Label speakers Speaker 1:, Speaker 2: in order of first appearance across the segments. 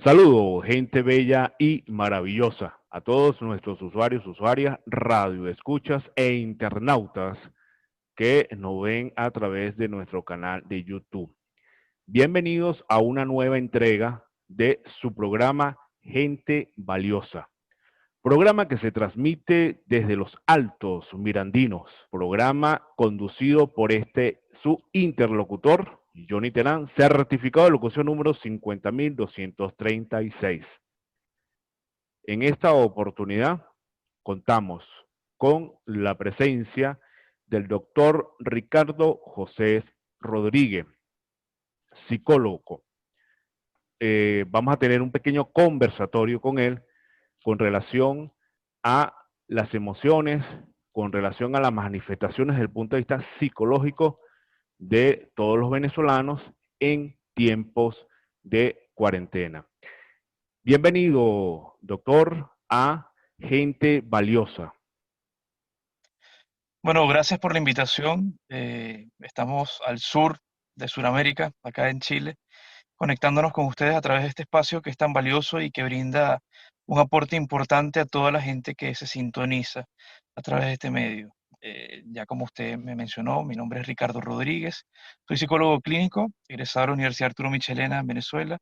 Speaker 1: Saludos, gente bella y maravillosa, a todos nuestros usuarios, usuarias, radioescuchas e internautas que nos ven a través de nuestro canal de YouTube. Bienvenidos a una nueva entrega de su programa Gente Valiosa. Programa que se transmite desde los Altos Mirandinos. Programa conducido por su interlocutor, Johnny Terán, certificado de locución número 50.236. En esta oportunidad contamos con la presencia del doctor Ricardo José Rodríguez, psicólogo. Vamos a tener un pequeño conversatorio con él con relación a las emociones, con relación a las manifestaciones desde el punto de vista psicológico de todos los venezolanos en tiempos de cuarentena. Bienvenido, doctor, a Gente Valiosa.
Speaker 2: Bueno, gracias por la invitación. Estamos al sur de Sudamérica, acá en Chile, conectándonos con ustedes a través de este espacio que es tan valioso y que brinda un aporte importante a toda la gente que se sintoniza a través de este medio. Ya como usted me mencionó, mi nombre es Ricardo Rodríguez, soy psicólogo clínico, egresado de la Universidad Arturo Michelena en Venezuela,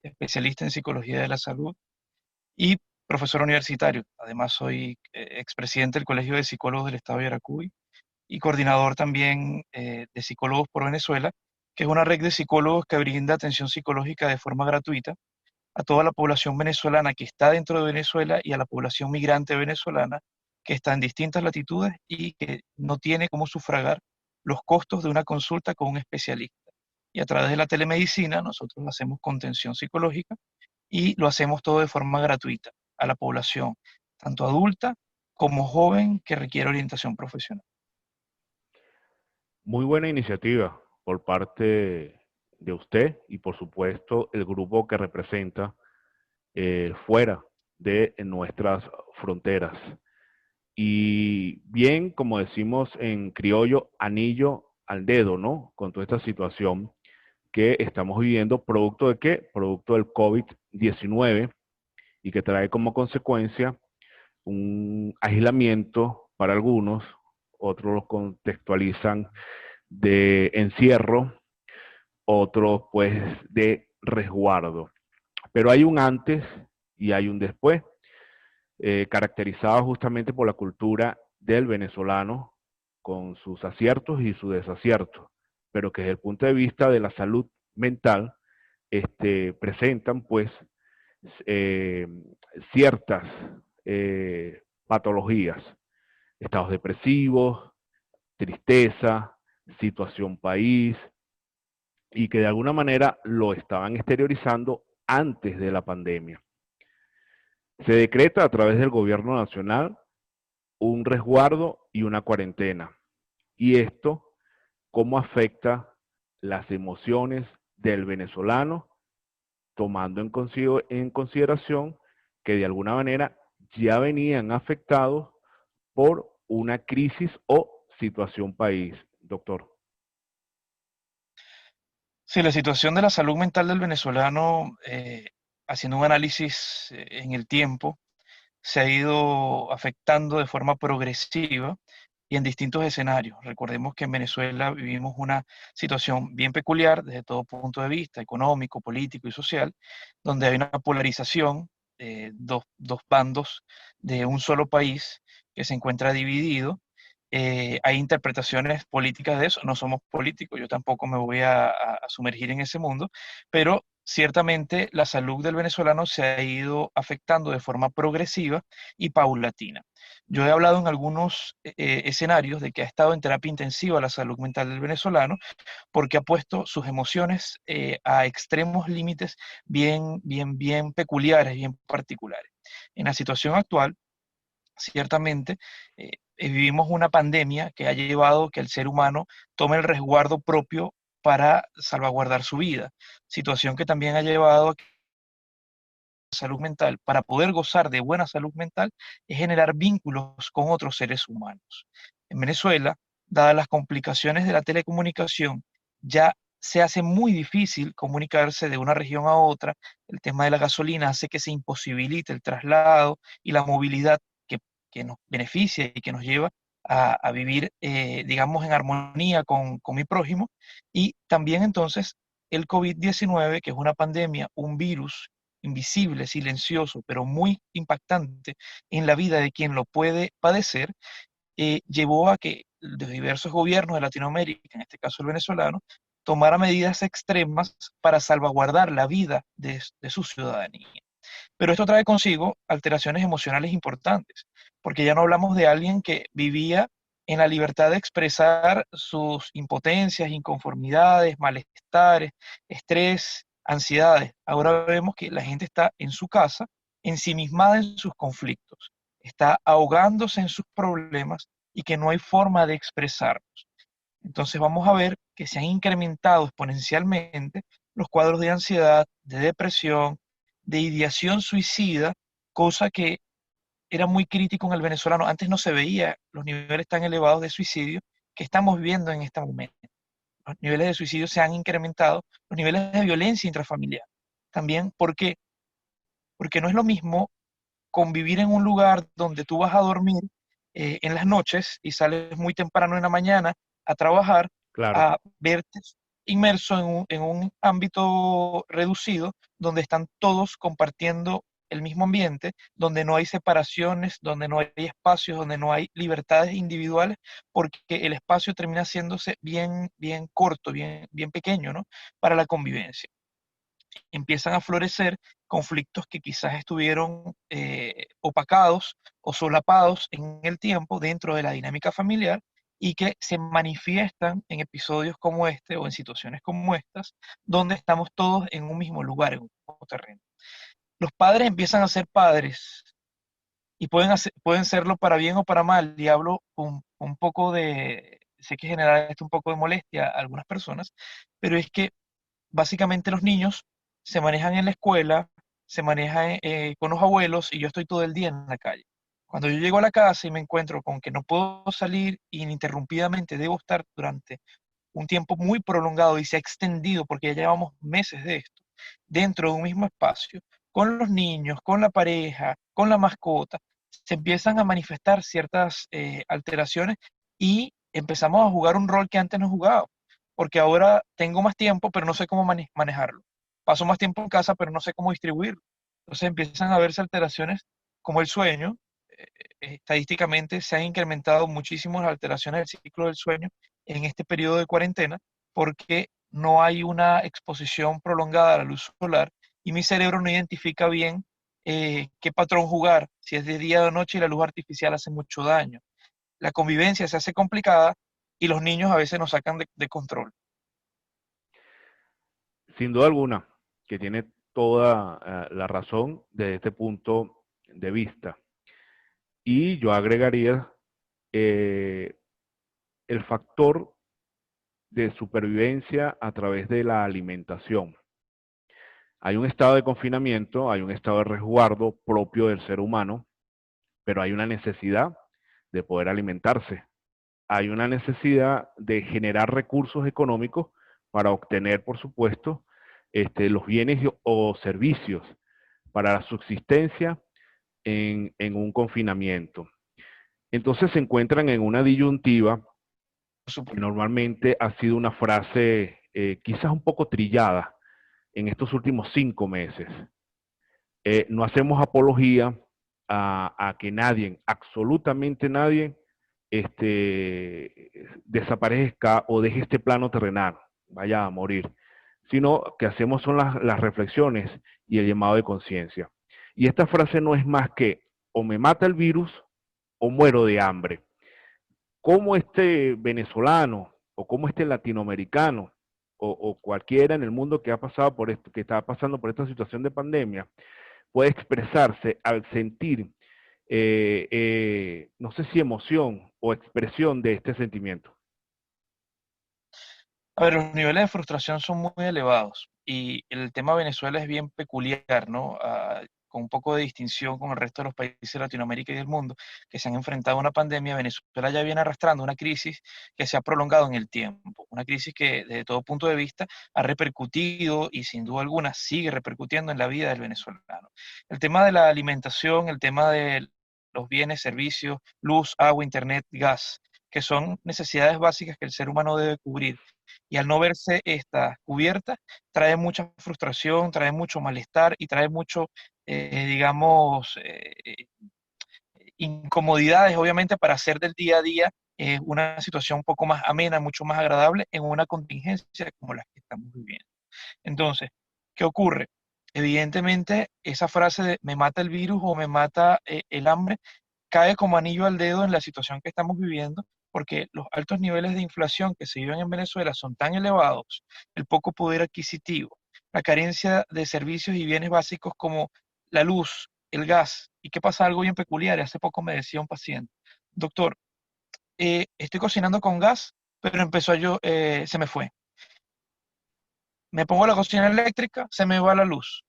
Speaker 2: especialista en psicología de la salud y profesor universitario. Además, soy expresidente del Colegio de Psicólogos del Estado de Yaracuy y coordinador también de Psicólogos por Venezuela, que es una red de psicólogos que brinda atención psicológica de forma gratuita a toda la población venezolana que está dentro de Venezuela y a la población migrante venezolana que está en distintas latitudes y que no tiene cómo sufragar los costos de una consulta con un especialista. Y a través de la telemedicina nosotros hacemos contención psicológica y lo hacemos todo de forma gratuita a la población, tanto adulta como joven que requiere orientación profesional.
Speaker 1: Muy buena iniciativa por parte de usted y por supuesto el grupo que representa fuera de nuestras fronteras. Y bien, como decimos en criollo, anillo al dedo, ¿no? Con toda esta situación que estamos viviendo, ¿producto de qué? Producto del COVID-19 y que trae como consecuencia un aislamiento para algunos, otros lo contextualizan de encierro, otros pues de resguardo. Pero hay un antes y hay un después, caracterizado justamente por la cultura del venezolano, con sus aciertos y sus desaciertos, pero que desde el punto de vista de la salud mental, presentan pues eh, ciertas patologías, estados depresivos, tristeza, situación país, y que de alguna manera lo estaban exteriorizando antes de la pandemia. Se decreta a través del gobierno nacional un resguardo y una cuarentena. Y esto, ¿cómo afecta las emociones del venezolano, tomando en consideración que de alguna manera ya venían afectados por una crisis o situación país, doctor?
Speaker 2: Sí, la situación de la salud mental del venezolano, haciendo un análisis en el tiempo, se ha ido afectando de forma progresiva y en distintos escenarios. Recordemos que en Venezuela vivimos una situación bien peculiar desde todo punto de vista, económico, político y social, donde hay una polarización, dos bandos de un solo país que se encuentra dividido. Hay interpretaciones políticas de eso, no somos políticos, yo tampoco me voy a sumergir en ese mundo, pero ciertamente la salud del venezolano se ha ido afectando de forma progresiva y paulatina. Yo he hablado en algunos escenarios de que ha estado en terapia intensiva la salud mental del venezolano porque ha puesto sus emociones a extremos límites bien peculiares, bien particulares. En la situación actual, ciertamente, vivimos una pandemia que ha llevado que el ser humano tome el resguardo propio para salvaguardar su vida, situación que también ha llevado a que la salud mental, para poder gozar de buena salud mental, es generar vínculos con otros seres humanos. En Venezuela, dadas las complicaciones de la telecomunicación, ya se hace muy difícil comunicarse de una región a otra. El tema de la gasolina hace que se imposibilite el traslado y la movilidad que nos beneficia y que nos lleva a vivir, digamos, en armonía con mi prójimo. Y también entonces el COVID-19, que es una pandemia, un virus invisible, silencioso, pero muy impactante en la vida de quien lo puede padecer, llevó a que los diversos gobiernos de Latinoamérica, en este caso el venezolano, tomara medidas extremas para salvaguardar la vida de su ciudadanía. Pero esto trae consigo alteraciones emocionales importantes, porque ya no hablamos de alguien que vivía en la libertad de expresar sus impotencias, inconformidades, malestares, estrés, ansiedades. Ahora vemos que la gente está en su casa, ensimismada en sus conflictos, está ahogándose en sus problemas y que no hay forma de expresarlos. Entonces vamos a ver que se han incrementado exponencialmente los cuadros de ansiedad, de depresión, de ideación suicida, cosa que era muy crítico en el venezolano. Antes no se veía los niveles tan elevados de suicidio que estamos viviendo en este momento. Los niveles de suicidio se han incrementado, los niveles de violencia intrafamiliar. También, ¿por qué? Porque no es lo mismo convivir en un lugar donde tú vas a dormir en las noches y sales muy temprano en la mañana a trabajar,
Speaker 1: Claro.
Speaker 2: a verte inmerso en un ámbito reducido donde están todos compartiendo el mismo ambiente, donde no hay separaciones, donde no hay espacios, donde no hay libertades individuales, porque el espacio termina haciéndose bien, bien corto, bien, bien pequeño, ¿no? Para la convivencia. Empiezan a florecer conflictos que quizás estuvieron opacados o solapados en el tiempo dentro de la dinámica familiar y que se manifiestan en episodios como este o en situaciones como estas, donde estamos todos en un mismo lugar, en un mismo terreno. Los padres empiezan a ser padres y pueden serlo para bien o para mal, y hablo un poco de, sé que genera esto un poco de molestia a algunas personas, pero es que básicamente los niños se manejan en la escuela, se manejan con los abuelos y yo estoy todo el día en la calle. Cuando yo llego a la casa y me encuentro con que no puedo salir ininterrumpidamente, debo estar durante un tiempo muy prolongado y se ha extendido porque ya llevamos meses de esto, dentro de un mismo espacio, con los niños, con la pareja, con la mascota, se empiezan a manifestar ciertas alteraciones y empezamos a jugar un rol que antes no jugaba, porque ahora tengo más tiempo, pero no sé cómo manejarlo. Paso más tiempo en casa, pero no sé cómo distribuirlo. Entonces empiezan a verse alteraciones como el sueño. Estadísticamente se han incrementado muchísimo las alteraciones del ciclo del sueño en este periodo de cuarentena porque no hay una exposición prolongada a la luz solar y mi cerebro no identifica bien qué patrón jugar, si es de día o de noche y la luz artificial hace mucho daño. La convivencia se hace complicada y los niños a veces nos sacan de control.
Speaker 1: Sin duda alguna, que tiene toda la razón desde este punto de vista. Y yo agregaría eh, el factor de supervivencia a través de la alimentación. Hay un estado de confinamiento, hay un estado de resguardo propio del ser humano, pero hay una necesidad de poder alimentarse. Hay una necesidad de generar recursos económicos para obtener, por supuesto, los bienes o servicios para la subsistencia en un confinamiento. Entonces se encuentran en una disyuntiva que normalmente ha sido una frase quizás un poco trillada en estos últimos 5 meses. No hacemos apología a que nadie, absolutamente nadie, desaparezca o deje este plano terrenal, vaya a morir, sino que hacemos son las reflexiones y el llamado de conciencia. Y esta frase no es más que o me mata el virus o muero de hambre. ¿Cómo este venezolano o cómo este latinoamericano o cualquiera en el mundo que ha pasado por esto, que está pasando por esta situación de pandemia, puede expresarse al sentir, no sé si emoción o expresión de este sentimiento?
Speaker 2: A ver, los niveles de frustración son muy elevados y el tema Venezuela es bien peculiar, ¿no? con un poco de distinción con el resto de los países de Latinoamérica y del mundo, que se han enfrentado a una pandemia, Venezuela ya viene arrastrando una crisis que se ha prolongado en el tiempo, una crisis que desde todo punto de vista ha repercutido y sin duda alguna sigue repercutiendo en la vida del venezolano. El tema de la alimentación, el tema de los bienes, servicios, luz, agua, internet, gas, que son necesidades básicas que el ser humano debe cubrir. Y al no verse esta cubierta, trae mucha frustración, trae mucho malestar y trae mucho, digamos, incomodidades, obviamente, para hacer del día a día una situación un poco más amena, mucho más agradable en una contingencia como la que estamos viviendo. Entonces, ¿qué ocurre? Evidentemente, esa frase de me mata el virus o me mata el hambre cae como anillo al dedo en la situación que estamos viviendo, porque los altos niveles de inflación que se viven en Venezuela son tan elevados, el poco poder adquisitivo, la carencia de servicios y bienes básicos como la luz, el gas. ¿Y qué pasa? Algo bien peculiar. Hace poco me decía un paciente, doctor, estoy cocinando con gas, pero se me fue. Me pongo la cocina eléctrica, se me va la luz.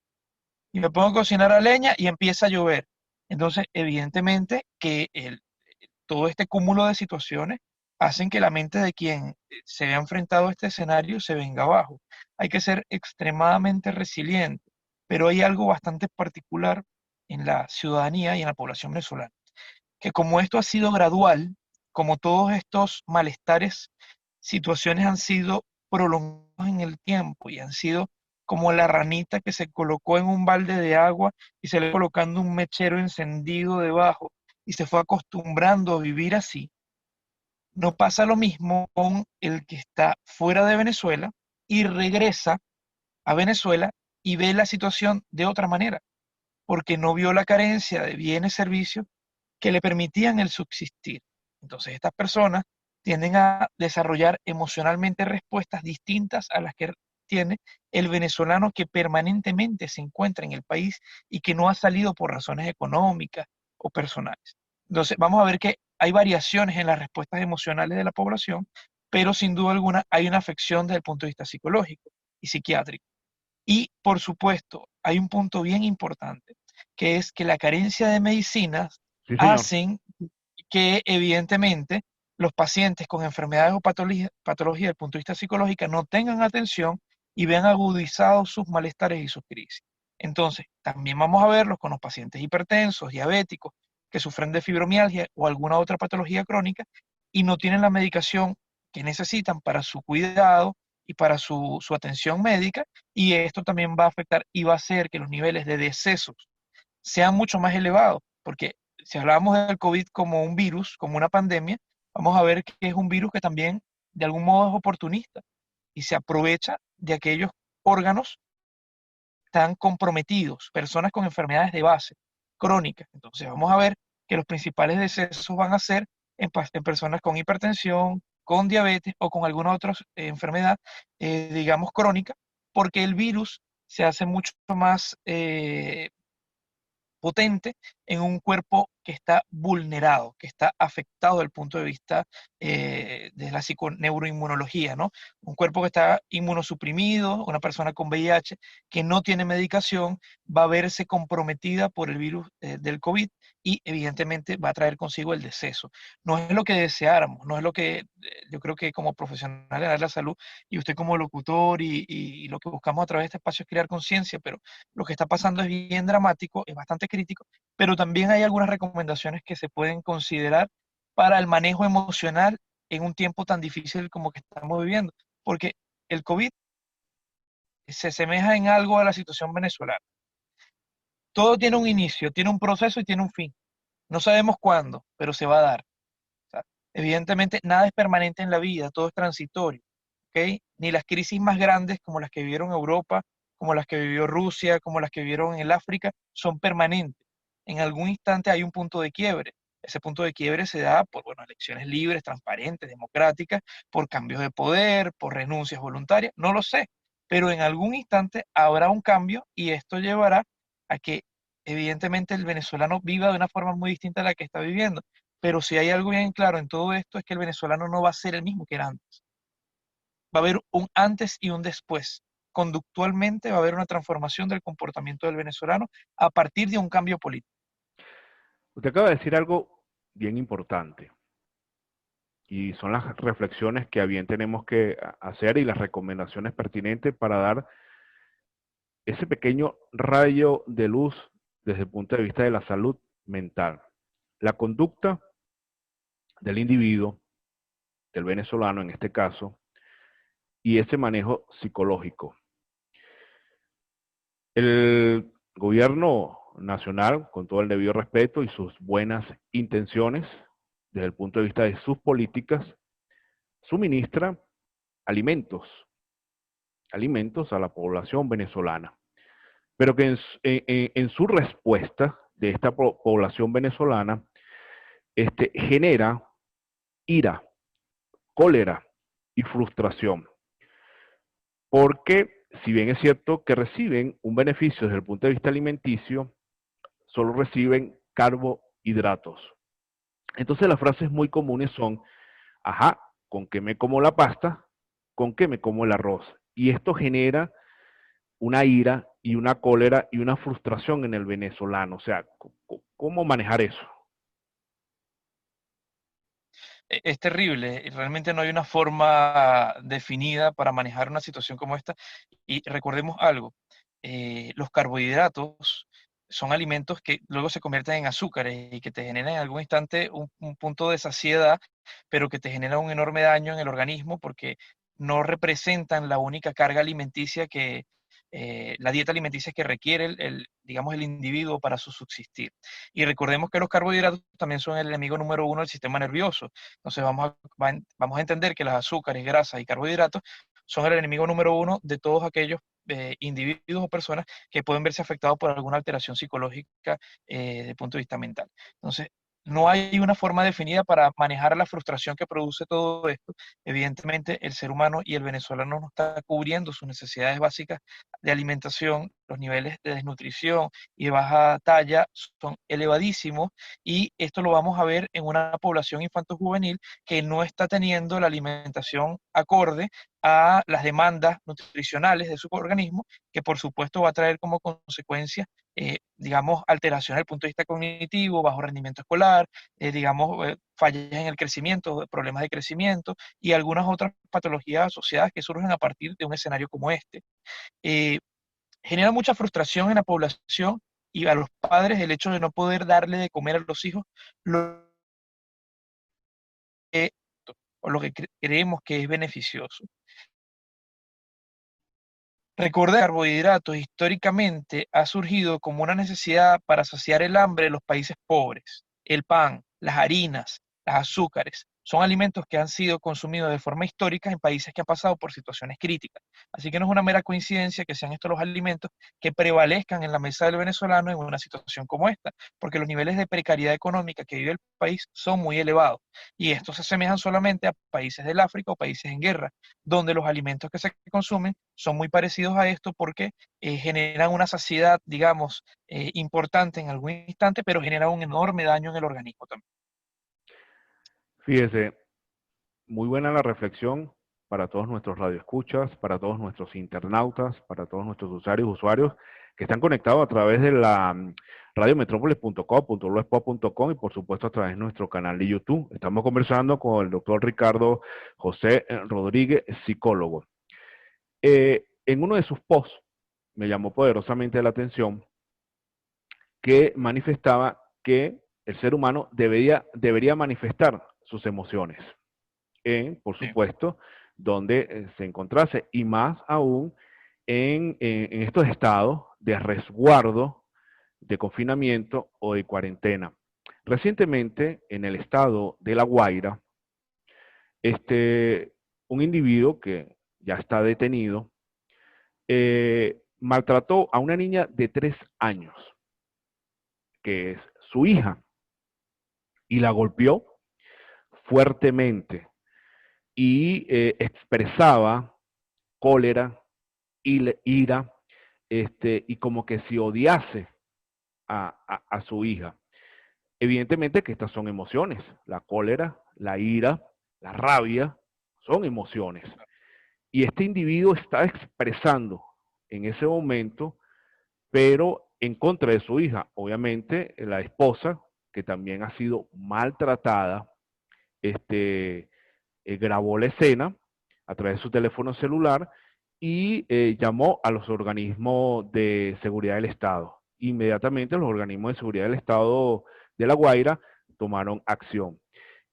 Speaker 2: Y me pongo a cocinar a leña y empieza a llover. Entonces, evidentemente que todo este cúmulo de situaciones hacen que la mente de quien se vea enfrentado a este escenario se venga abajo. Hay que ser extremadamente resiliente, pero hay algo bastante particular en la ciudadanía y en la población venezolana, que como esto ha sido gradual, como todos estos malestares, situaciones han sido prolongadas en el tiempo y han sido como la ranita que se colocó en un balde de agua y se le colocando un mechero encendido debajo y se fue acostumbrando a vivir así. No pasa lo mismo con el que está fuera de Venezuela y regresa a Venezuela y ve la situación de otra manera, porque no vio la carencia de bienes y servicios que le permitían el subsistir. Entonces estas personas tienden a desarrollar emocionalmente respuestas distintas a las que tiene el venezolano que permanentemente se encuentra en el país y que no ha salido por razones económicas o personales. Entonces vamos a ver que hay variaciones en las respuestas emocionales de la población, pero sin duda alguna hay una afección desde el punto de vista psicológico y psiquiátrico. Y por supuesto, hay un punto bien importante, que es que la carencia de medicinas
Speaker 1: Sí, señor.
Speaker 2: hacen que evidentemente los pacientes con enfermedades o patologías desde el punto de vista psicológico no tengan atención y vean agudizados sus malestares y sus crisis. Entonces, también vamos a verlos con los pacientes hipertensos, diabéticos, que sufren de fibromialgia o alguna otra patología crónica y no tienen la medicación que necesitan para su cuidado y para su atención médica, y esto también va a afectar y va a hacer que los niveles de decesos sean mucho más elevados, porque si hablamos del COVID como un virus, como una pandemia, vamos a ver que es un virus que también de algún modo es oportunista y se aprovecha de aquellos órganos tan comprometidos, personas con enfermedades de base, crónicas. Entonces vamos a ver que los principales decesos van a ser en personas con hipertensión, con diabetes o con alguna otra enfermedad, digamos, crónica, porque el virus se hace mucho más potente en un cuerpo que está vulnerado, que está afectado desde el punto de vista de la psiconeuroinmunología, ¿no? Un cuerpo que está inmunosuprimido, una persona con VIH que no tiene medicación, va a verse comprometida por el virus del COVID y evidentemente va a traer consigo el deceso. No es lo que deseáramos, no es lo que yo creo que como profesional de la salud y usted como locutor y lo que buscamos a través de este espacio es crear conciencia, pero lo que está pasando es bien dramático, es bastante crítico, pero también hay algunas recomendaciones que se pueden considerar para el manejo emocional en un tiempo tan difícil como que estamos viviendo, porque el COVID se asemeja en algo a la situación venezolana. Todo tiene un inicio, tiene un proceso y tiene un fin. No sabemos cuándo, pero se va a dar. O sea, evidentemente, nada es permanente en la vida, todo es transitorio. ¿Ok? Ni las crisis más grandes como las que vivieron Europa, como las que vivió Rusia, como las que vivieron en el África, son permanentes. En algún instante hay un punto de quiebre. Ese punto de quiebre se da por, bueno, elecciones libres, transparentes, democráticas, por cambios de poder, por renuncias voluntarias, no lo sé, pero en algún instante habrá un cambio y esto llevará a que evidentemente el venezolano viva de una forma muy distinta a la que está viviendo. Pero si hay algo bien claro en todo esto es que el venezolano no va a ser el mismo que era antes. Va a haber un antes y un después. conductualmente va a haber una transformación del comportamiento del venezolano a partir de un cambio político.
Speaker 1: Usted acaba de decir algo bien importante y son las reflexiones que a bien tenemos que hacer y las recomendaciones pertinentes para dar ese pequeño rayo de luz desde el punto de vista de la salud mental. La conducta del individuo, del venezolano en este caso, y ese manejo psicológico. El gobierno nacional, con todo el debido respeto y sus buenas intenciones, desde el punto de vista de sus políticas, suministra alimentos, alimentos a la población venezolana, pero que en su respuesta de esta población venezolana genera ira, cólera y frustración. Porque si bien es cierto que reciben un beneficio desde el punto de vista alimenticio, solo reciben carbohidratos. Entonces las frases muy comunes son, ajá, ¿con qué me como la pasta? ¿Con qué me como el arroz? Y esto genera una ira y una cólera y una frustración en el venezolano. O sea, ¿cómo manejar eso?
Speaker 2: Es terrible, y realmente no hay una forma definida para manejar una situación como esta. Y recordemos algo, los carbohidratos son alimentos que luego se convierten en azúcares y que te generan en algún instante un punto de saciedad, pero que te genera un enorme daño en el organismo porque no representan la única carga alimenticia que, la dieta alimenticia que requiere digamos, el individuo para su subsistir. Y recordemos que los carbohidratos también son el enemigo número uno del sistema nervioso. Entonces vamos a entender que los azúcares, grasas y carbohidratos son el enemigo número uno de todos aquellos individuos o personas que pueden verse afectados por alguna alteración psicológica desde el punto de vista mental. Entonces, no hay una forma definida para manejar la frustración que produce todo esto. Evidentemente, el ser humano y el venezolano no está cubriendo sus necesidades básicas de alimentación, los niveles de desnutrición y de baja talla son elevadísimos, y esto lo vamos a ver en una población infanto-juvenil que no está teniendo la alimentación acorde a las demandas nutricionales de su organismo, que por supuesto va a traer como consecuencia, digamos, alteración desde el punto de vista cognitivo, bajo rendimiento escolar, digamos, fallas en el crecimiento, problemas de crecimiento y algunas otras patologías asociadas que surgen a partir de un escenario como este. Eh, Genera mucha frustración en la población y a los padres el hecho de no poder darle de comer a los hijos lo que, o lo que creemos que es beneficioso. Recordar que el carbohidratos históricamente ha surgido como una necesidad para saciar el hambre de los países pobres. El pan, las harinas, los azúcares, son alimentos que han sido consumidos de forma histórica en países que han pasado por situaciones críticas. Así que no es una mera coincidencia que sean estos los alimentos que prevalezcan en la mesa del venezolano en una situación como esta, porque los niveles de precariedad económica que vive el país son muy elevados. Y estos se asemejan solamente a países del África o países en guerra, donde los alimentos que se consumen son muy parecidos a esto porque generan una saciedad, digamos, importante en algún instante, pero generan un enorme daño en el organismo también.
Speaker 1: Fíjese, muy buena la reflexión para todos nuestros radioescuchas, para todos nuestros internautas, para todos nuestros usuarios que están conectados a través de la radiometrópolis.com.blogspot.com y por supuesto a través de nuestro canal de YouTube. Estamos conversando con el doctor Ricardo José Rodríguez, psicólogo. En uno de sus posts me llamó poderosamente la atención que manifestaba que el ser humano debería manifestar sus emociones por
Speaker 2: Sí.
Speaker 1: supuesto, donde se encontrase, y más aún en estos estados de resguardo, de confinamiento o de cuarentena. Recientemente, en el estado de La Guaira, un individuo que ya está detenido, maltrató a una niña de 3 años, que es su hija, y la golpeó fuertemente y expresaba cólera, ira, y como que si odiase a su hija. Evidentemente que estas son emociones, la cólera, la ira, la rabia, son emociones. Y este individuo está expresando en ese momento, pero en contra de su hija. Obviamente, la esposa, que también ha sido maltratada, este, grabó la escena a través de su teléfono celular y llamó a los organismos de seguridad del Estado. Inmediatamente los organismos de seguridad del Estado de La Guaira tomaron acción.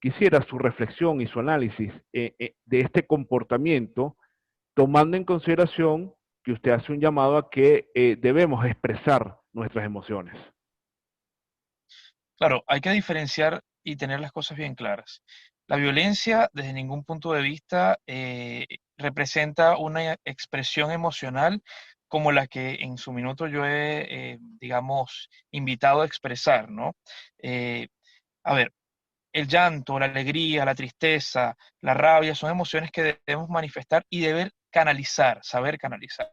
Speaker 1: Quisiera su reflexión y su análisis de este comportamiento, tomando en consideración que usted hace un llamado a que debemos expresar nuestras emociones.
Speaker 2: Claro, hay que diferenciar y tener las cosas bien claras. La violencia, desde ningún punto de vista, representa una expresión emocional como la que en su minuto yo he, digamos, invitado a expresar, ¿no? Eh, a ver, el llanto, la alegría, la tristeza, la rabia son emociones que debemos manifestar y deber canalizar, saber canalizar.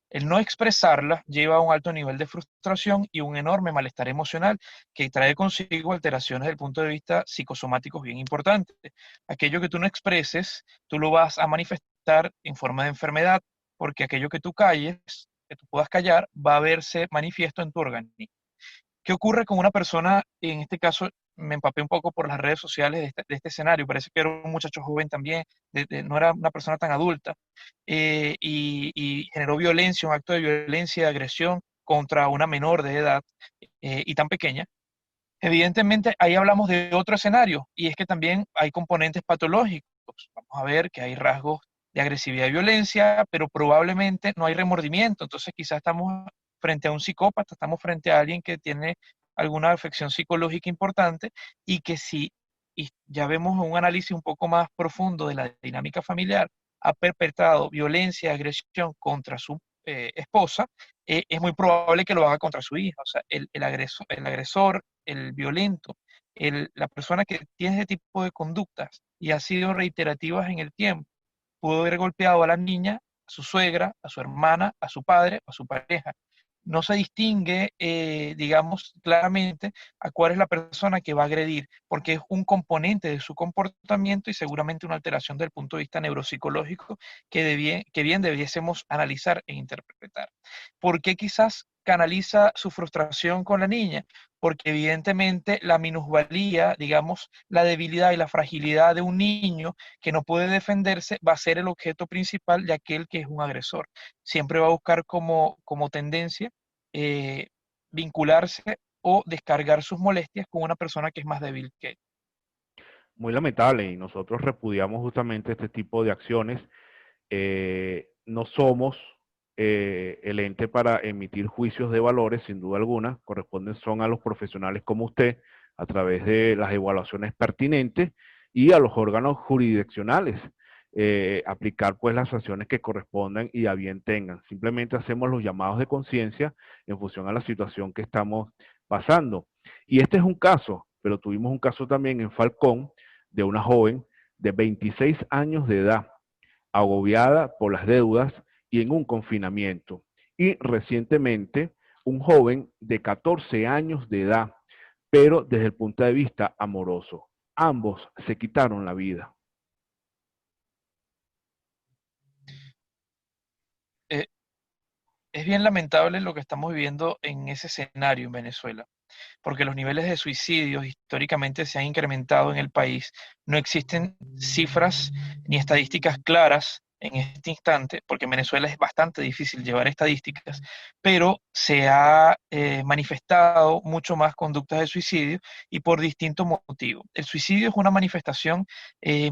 Speaker 2: El no expresarlas lleva a un alto nivel de frustración y un enorme malestar emocional que trae consigo alteraciones desde el punto de vista psicosomáticos bien importantes. Aquello que tú no expreses, tú lo vas a manifestar en forma de enfermedad, porque aquello que tú calles, que tú puedas callar, va a verse manifiesto en tu organismo. ¿Qué ocurre con una persona? En este caso, me empapé un poco por las redes sociales de este escenario. Parece que era un muchacho joven también, no era una persona tan adulta, y generó violencia, un acto de violencia, de agresión contra una menor de edad y tan pequeña. Evidentemente, ahí hablamos de otro escenario, y es que también hay componentes patológicos. Vamos a ver que hay rasgos de agresividad y violencia, pero probablemente no hay remordimiento. Entonces, quizás estamos frente a un psicópata, estamos frente a alguien que tiene alguna afección psicológica importante y que si y ya vemos un análisis un poco más profundo de la dinámica familiar, ha perpetrado violencia, agresión contra su esposa, es muy probable que lo haga contra su hija. O sea, el agresor, el violento, la persona que tiene ese tipo de conductas y ha sido reiterativas en el tiempo, pudo haber golpeado a la niña, a su suegra, a su hermana, a su padre, a su pareja. No se distingue, digamos, claramente a cuál es la persona que va a agredir, porque es un componente de su comportamiento y seguramente una alteración del punto de vista neuropsicológico que bien debiésemos analizar e interpretar. ¿Por qué quizás canaliza su frustración con la niña? Porque evidentemente la minusvalía, digamos, la debilidad y la fragilidad de un niño que no puede defenderse va a ser el objeto principal de aquel que es un agresor. Siempre va a buscar como tendencia eh, vincularse o descargar sus molestias con una persona que es más débil que él.
Speaker 1: Muy lamentable, y nosotros repudiamos justamente este tipo de acciones. No somos el ente para emitir juicios de valores, sin duda alguna, corresponden son a los profesionales como usted, a través de las evaluaciones pertinentes y a los órganos jurisdiccionales, aplicar pues las sanciones que correspondan y a bien tengan. Simplemente hacemos los llamados de conciencia en función a la situación que estamos pasando. Y este es un caso, pero tuvimos un caso también en Falcón de una joven de 26 años de edad, agobiada por las deudas y en un confinamiento. Y recientemente, un joven de 14 años de edad, pero desde el punto de vista amoroso. Ambos se quitaron la vida.
Speaker 2: Eh, es bien lamentable lo que estamos viviendo en ese escenario en Venezuela, porque los niveles de suicidios históricamente se han incrementado en el país. No existen cifras ni estadísticas claras en este instante, porque en Venezuela es bastante difícil llevar estadísticas, pero se ha manifestado mucho más conductas de suicidio y por distintos motivos. El suicidio es una manifestación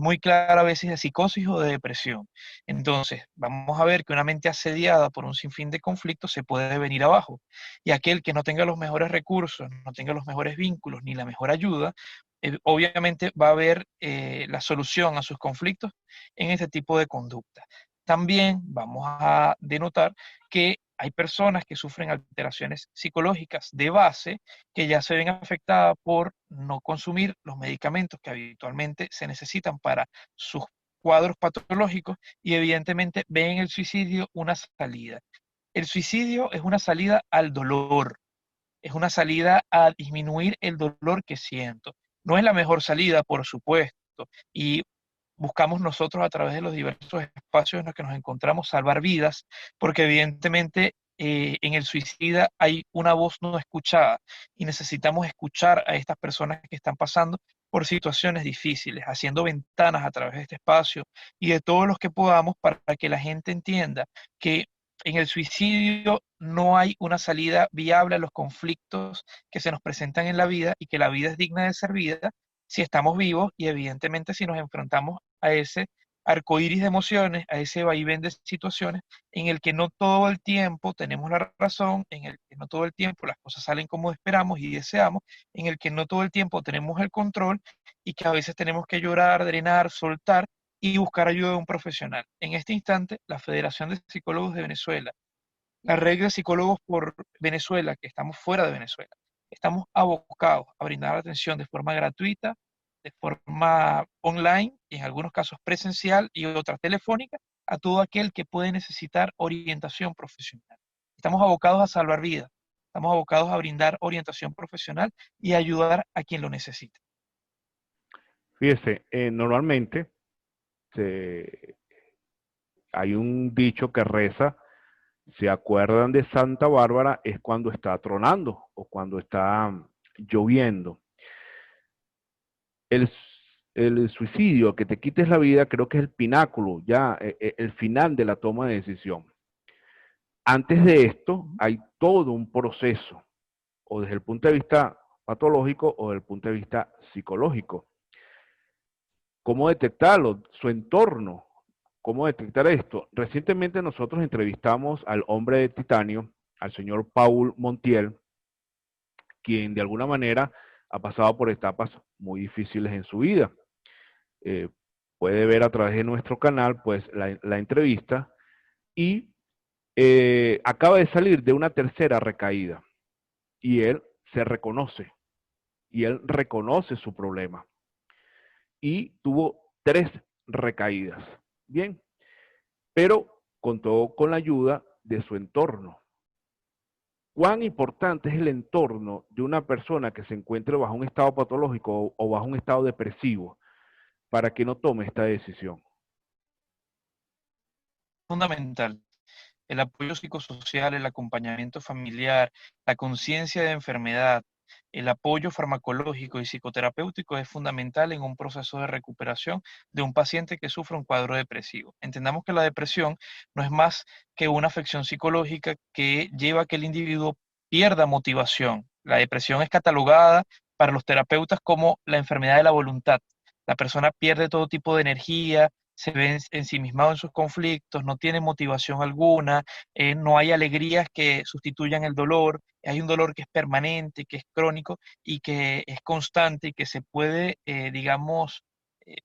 Speaker 2: muy clara a veces de psicosis o de depresión. Entonces, vamos a ver que una mente asediada por un sinfín de conflictos se puede venir abajo, y aquel que no tenga los mejores recursos, no tenga los mejores vínculos ni la mejor ayuda, obviamente va a ver la solución a sus conflictos en este tipo de conducta. También vamos a denotar que hay personas que sufren alteraciones psicológicas de base que ya se ven afectadas por no consumir los medicamentos que habitualmente se necesitan para sus cuadros patológicos y evidentemente ven en el suicidio una salida. El suicidio es una salida al dolor, es una salida a disminuir el dolor que siento. No es la mejor salida, por supuesto, y buscamos nosotros a través de los diversos espacios en los que nos encontramos salvar vidas, porque evidentemente en el suicida hay una voz no escuchada y necesitamos escuchar a estas personas que están pasando por situaciones difíciles, haciendo ventanas a través de este espacio y de todos los que podamos para que la gente entienda que en el suicidio no hay una salida viable a los conflictos que se nos presentan en la vida y que la vida es digna de ser vida si estamos vivos y evidentemente si nos enfrentamos a ese arcoíris de emociones, a ese vaivén de situaciones en el que no todo el tiempo tenemos la razón, en el que no todo el tiempo las cosas salen como esperamos y deseamos, en el que no todo el tiempo tenemos el control y que a veces tenemos que llorar, drenar, soltar y buscar ayuda de un profesional. En este instante, la Federación de Psicólogos de Venezuela, la Red de Psicólogos por Venezuela, que estamos fuera de Venezuela, estamos abocados a brindar atención de forma gratuita, de forma online, y en algunos casos presencial y otras telefónica, a todo aquel que puede necesitar orientación profesional. Estamos abocados a salvar vidas, estamos abocados a brindar orientación profesional y ayudar a quien lo necesite.
Speaker 1: Fíjese, normalmente hay un dicho que reza: ¿se acuerdan de Santa Bárbara? Es cuando está tronando o cuando está lloviendo. El, el suicidio, que te quites la vida, creo que es el pináculo, ya el final de la toma de decisión. Antes de esto hay todo un proceso, o desde el punto de vista patológico o desde el punto de vista psicológico. ¿Cómo detectarlo? Su entorno. ¿Cómo detectar esto? Recientemente nosotros entrevistamos al hombre de titanio, al señor Paul Montiel, quien de alguna manera ha pasado por etapas muy difíciles en su vida. Eh, Puede ver a través de nuestro canal pues la entrevista, y acaba de salir de una tercera recaída y él se reconoce y él reconoce su problema y tuvo 3 recaídas. Bien, pero contó con la ayuda de su entorno. ¿Cuán importante es el entorno de una persona que se encuentre bajo un estado patológico o bajo un estado depresivo para que no tome esta decisión?
Speaker 2: Fundamental. El apoyo psicosocial, el acompañamiento familiar, la conciencia de enfermedad, el apoyo farmacológico y psicoterapéutico es fundamental en un proceso de recuperación de un paciente que sufre un cuadro depresivo. Entendamos que la depresión no es más que una afección psicológica que lleva a que el individuo pierda motivación. La depresión es catalogada para los terapeutas como la enfermedad de la voluntad. La persona pierde todo tipo de energía, se ve ensimismado en sus conflictos, no tiene motivación alguna, no hay alegrías que sustituyan el dolor, hay un dolor que es permanente, que es crónico y que es constante y que se puede, digamos, eh,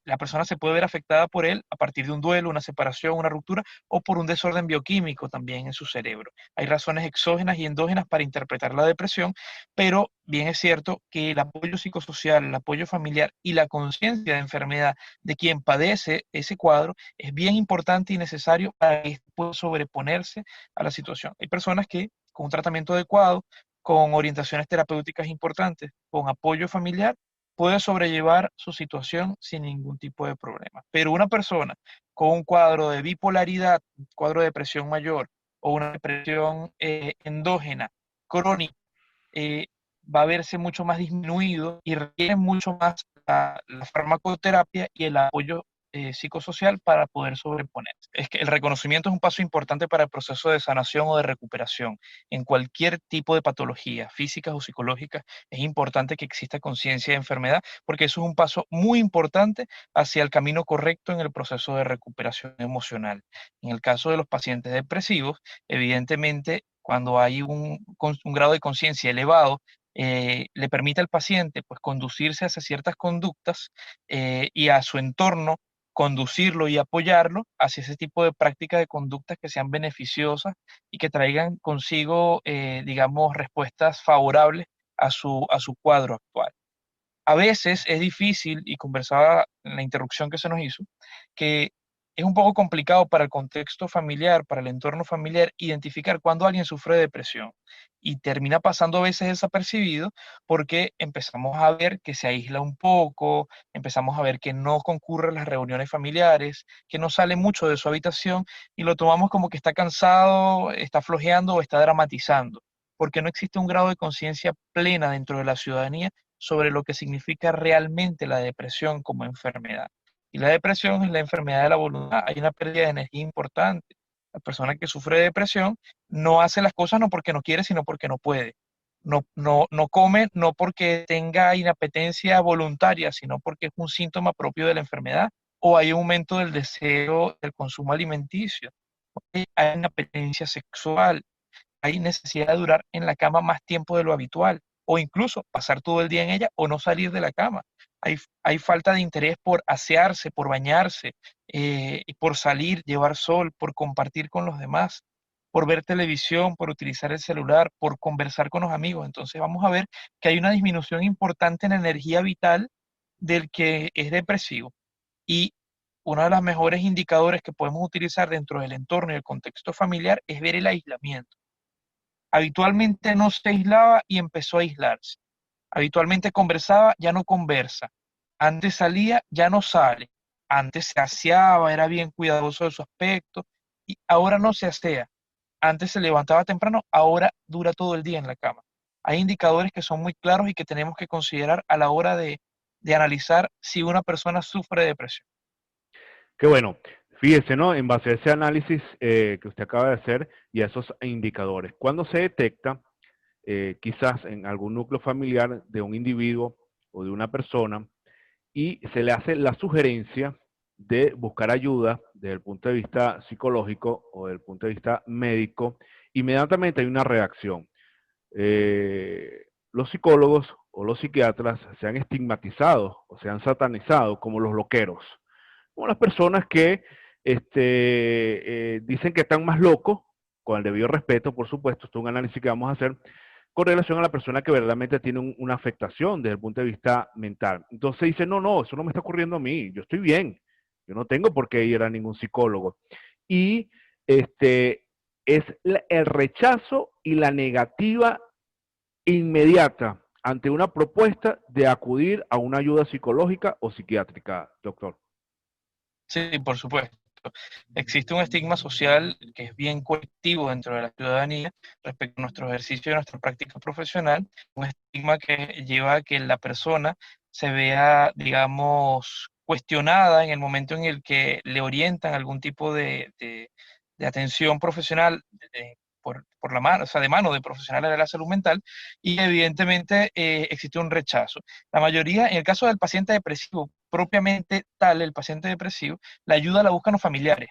Speaker 2: la persona se puede ver afectada por él a partir de un duelo, una separación, una ruptura o por un desorden bioquímico también en su cerebro. Hay razones exógenas y endógenas para interpretar la depresión, pero bien es cierto que el apoyo psicosocial, el apoyo familiar y la conciencia de enfermedad de quien padece ese cuadro es bien importante y necesario para que pueda sobreponerse a la situación. Hay personas que con un tratamiento adecuado, con orientaciones terapéuticas importantes, con apoyo familiar, puede sobrellevar su situación sin ningún tipo de problema. Pero una persona con un cuadro de bipolaridad, un cuadro de depresión mayor o una depresión endógena, crónica, eh, va a verse mucho más disminuido y requiere mucho más la farmacoterapia y el apoyo psicosocial para poder sobreponerse. Es que el reconocimiento es un paso importante para el proceso de sanación o de recuperación. En cualquier tipo de patología, físicas o psicológicas, es importante que exista conciencia de enfermedad, porque eso es un paso muy importante hacia el camino correcto en el proceso de recuperación emocional. En el caso de los pacientes depresivos, evidentemente, cuando hay un grado de conciencia elevado, le permite al paciente pues, conducirse hacia ciertas conductas y a su entorno conducirlo y apoyarlo hacia ese tipo de prácticas de conductas que sean beneficiosas y que traigan consigo, digamos, respuestas favorables a su cuadro actual. A veces es difícil, y conversaba en la interrupción que se nos hizo, que es un poco complicado para el contexto familiar, para el entorno familiar, identificar cuando alguien sufre de depresión y termina pasando a veces desapercibido porque empezamos a ver que se aísla un poco, empezamos a ver que no concurre a las reuniones familiares, que no sale mucho de su habitación y lo tomamos como que está cansado, está flojeando o está dramatizando, porque no existe un grado de conciencia plena dentro de la ciudadanía sobre lo que significa realmente la depresión como enfermedad. Y la depresión es la enfermedad de la voluntad. Hay una pérdida de energía importante. La persona que sufre de depresión no hace las cosas no porque no quiere, sino porque no puede. No come no porque tenga inapetencia voluntaria, sino porque es un síntoma propio de la enfermedad o hay un aumento del deseo del consumo alimenticio. Hay inapetencia sexual, hay necesidad de durar en la cama más tiempo de lo habitual, o incluso pasar todo el día en ella o no salir de la cama. Hay falta de interés por asearse, por bañarse, por salir, llevar sol, por compartir con los demás, por ver televisión, por utilizar el celular, por conversar con los amigos. Entonces vamos a ver que hay una disminución importante en la energía vital del que es depresivo. Y uno de los mejores indicadores que podemos utilizar dentro del entorno y el contexto familiar es ver el aislamiento. Habitualmente no se aislaba y empezó a aislarse. Habitualmente conversaba, ya no conversa. Antes salía, ya no sale. Antes se aseaba, era bien cuidadoso de su aspecto y ahora no se asea. Antes se levantaba temprano, ahora dura todo el día en la cama. Hay indicadores que son muy claros y que tenemos que considerar a la hora de analizar si una persona sufre de depresión.
Speaker 1: Qué bueno. Fíjese, ¿no? En base a ese análisis que usted acaba de hacer y a esos indicadores, cuando se detecta quizás en algún núcleo familiar de un individuo o de una persona y se le hace la sugerencia de buscar ayuda desde el punto de vista psicológico o desde el punto de vista médico, inmediatamente hay una reacción. Los psicólogos o los psiquiatras se han estigmatizado o se han satanizado como los loqueros, como las personas que dicen que están más locos, con el debido respeto, por supuesto, esto es un análisis que vamos a hacer, con relación a la persona que verdaderamente tiene una afectación desde el punto de vista mental. Entonces dice, no, no, eso no me está ocurriendo a mí, yo estoy bien, yo no tengo por qué ir a ningún psicólogo. Y es el rechazo y la negativa inmediata ante una propuesta de acudir a una ayuda psicológica o psiquiátrica, doctor.
Speaker 2: Sí, por supuesto. Existe un estigma social que es bien colectivo dentro de la ciudadanía respecto a nuestro ejercicio y nuestra práctica profesional, un estigma que lleva a que la persona se vea, digamos, cuestionada en el momento en el que le orientan algún tipo de atención profesional por la mano, o sea, de mano de profesionales de la salud mental, y evidentemente existe un rechazo. La mayoría, en el caso del paciente depresivo, propiamente tal, el paciente depresivo, la ayuda la buscan los familiares.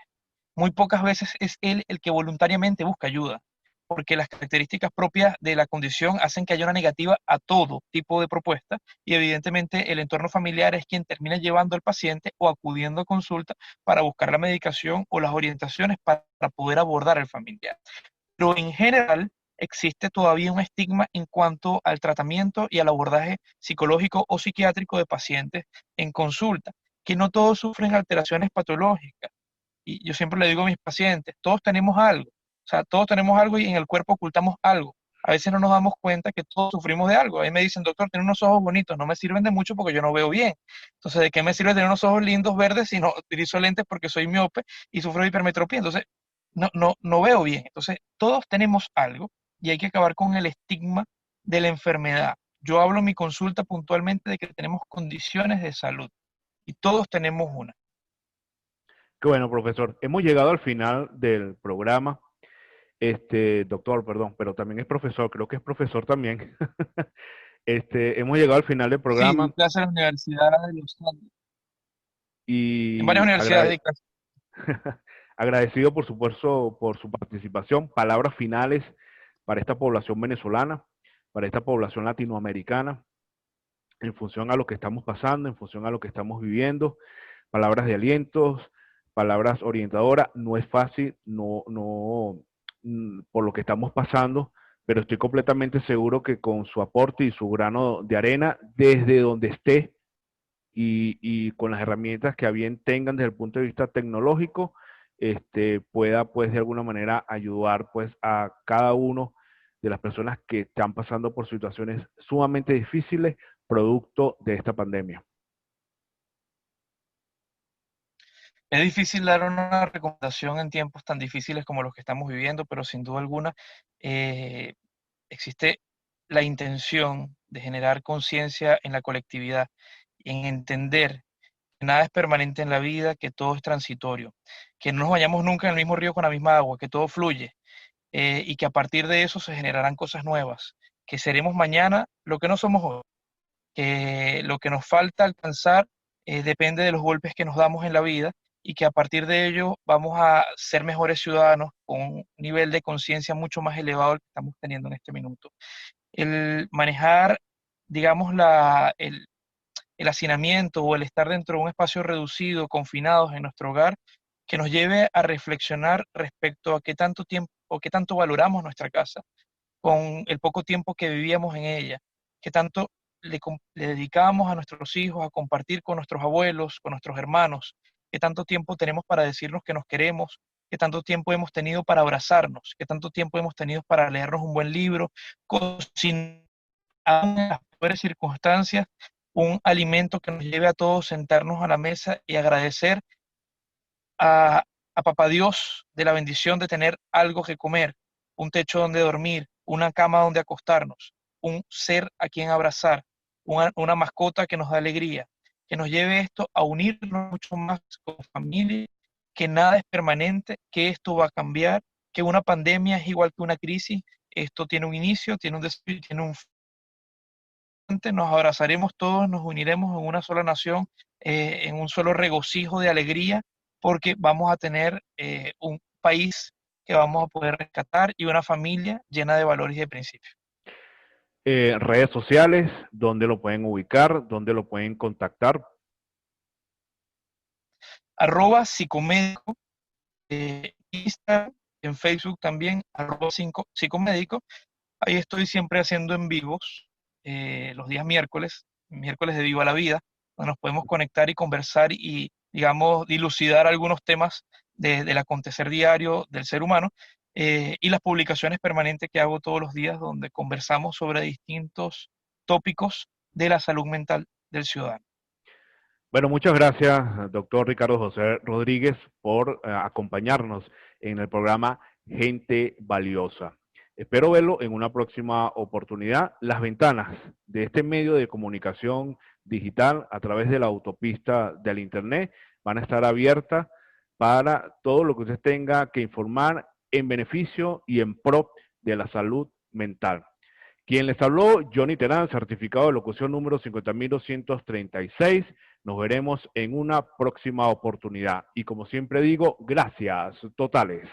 Speaker 2: Muy pocas veces es él el que voluntariamente busca ayuda, porque las características propias de la condición hacen que haya una negativa a todo tipo de propuesta y evidentemente el entorno familiar es quien termina llevando al paciente o acudiendo a consulta para buscar la medicación o las orientaciones para poder abordar al familiar. Pero en general existe todavía un estigma en cuanto al tratamiento y al abordaje psicológico o psiquiátrico de pacientes en consulta, que no todos sufren alteraciones patológicas. Y yo siempre le digo a mis pacientes, todos tenemos algo, o sea, todos tenemos algo y en el cuerpo ocultamos algo. A veces no nos damos cuenta que todos sufrimos de algo. A mí me dicen, doctor, tiene unos ojos bonitos, no me sirven de mucho porque yo no veo bien. Entonces, ¿de qué me sirve tener unos ojos lindos verdes si no utilizo lentes porque soy miope y sufro de hipermetropía? Entonces, no veo bien. Entonces, todos tenemos algo y hay que acabar con el estigma de la enfermedad. Yo hablo en mi consulta puntualmente de que tenemos condiciones de salud y todos tenemos una.
Speaker 1: Qué bueno, profesor. Hemos llegado al final del programa. Doctor, perdón, pero también es profesor, creo que es profesor también. Hemos llegado al final del
Speaker 2: Sí, di
Speaker 1: programa
Speaker 2: clase en la Universidad de los Andes. En varias
Speaker 1: y
Speaker 2: universidades di clase.
Speaker 1: agradecido, por supuesto, por su participación. Palabras finales para esta población venezolana, para esta población latinoamericana, en función a lo que estamos pasando, en función a lo que estamos viviendo. Palabras de alientos, palabras orientadoras. No es fácil, por lo que estamos pasando, pero estoy completamente seguro que con su aporte y su grano de arena, desde donde esté, y con las herramientas que a bien tengan desde el punto de vista tecnológico, pueda pues de alguna manera ayudar pues a cada uno de las personas que están pasando por situaciones sumamente difíciles producto de esta pandemia.
Speaker 2: Es difícil dar una recomendación en tiempos tan difíciles como los que estamos viviendo, pero sin duda alguna eh, existe la intención de generar conciencia en la colectividad, en entender que nada es permanente en la vida, que todo es transitorio, que no nos vayamos nunca en el mismo río con la misma agua, que todo fluye, y que a partir de eso se generarán cosas nuevas, que seremos mañana lo que no somos hoy, que lo que nos falta alcanzar depende de los golpes que nos damos en la vida y que a partir de ello vamos a ser mejores ciudadanos con un nivel de conciencia mucho más elevado al que estamos teniendo en este minuto. El manejar, digamos, el hacinamiento o el estar dentro de un espacio reducido, confinados en nuestro hogar, que nos lleve a reflexionar respecto a qué tanto tiempo o qué tanto valoramos nuestra casa, con el poco tiempo que vivíamos en ella, qué tanto le dedicábamos a nuestros hijos a compartir con nuestros abuelos, con nuestros hermanos, qué tanto tiempo tenemos para decirnos que nos queremos, qué tanto tiempo hemos tenido para abrazarnos, qué tanto tiempo hemos tenido para leernos un buen libro, cocinar en las peores circunstancias, un alimento que nos lleve a todos sentarnos a la mesa y agradecer a, a Papá Dios de la bendición de tener algo que comer, un techo donde dormir, una cama donde acostarnos, un ser a quien abrazar, una mascota que nos da alegría, que nos lleve esto a unirnos mucho más como familia, que nada es permanente, que esto va a cambiar, que una pandemia es igual que una crisis, esto tiene un inicio, tiene un desarrollo, tiene un nos abrazaremos todos, nos uniremos en una sola nación, en un solo regocijo de alegría, porque vamos a tener un país que vamos a poder rescatar y una familia llena de valores y de principios.
Speaker 1: Redes sociales, ¿dónde lo pueden ubicar? ¿Dónde lo pueden contactar?
Speaker 2: @psicomédico, Instagram, en Facebook también, @psicomédico. Ahí estoy siempre haciendo en vivos los días miércoles de Viva la Vida, donde nos podemos conectar y conversar y, digamos, dilucidar algunos temas del acontecer diario del ser humano, y las publicaciones permanentes que hago todos los días, donde conversamos sobre distintos tópicos de la salud mental del ciudadano.
Speaker 1: Bueno, muchas gracias, doctor Ricardo José Rodríguez, por acompañarnos en el programa Gente Valiosa. Espero verlo en una próxima oportunidad. Las ventanas de este medio de comunicación digital a través de la autopista del Internet van a estar abiertas para todo lo que usted tenga que informar en beneficio y en pro de la salud mental. Quien les habló, Johnny Terán, certificado de locución número 50.236. Nos veremos en una próxima oportunidad. Y como siempre digo, gracias totales.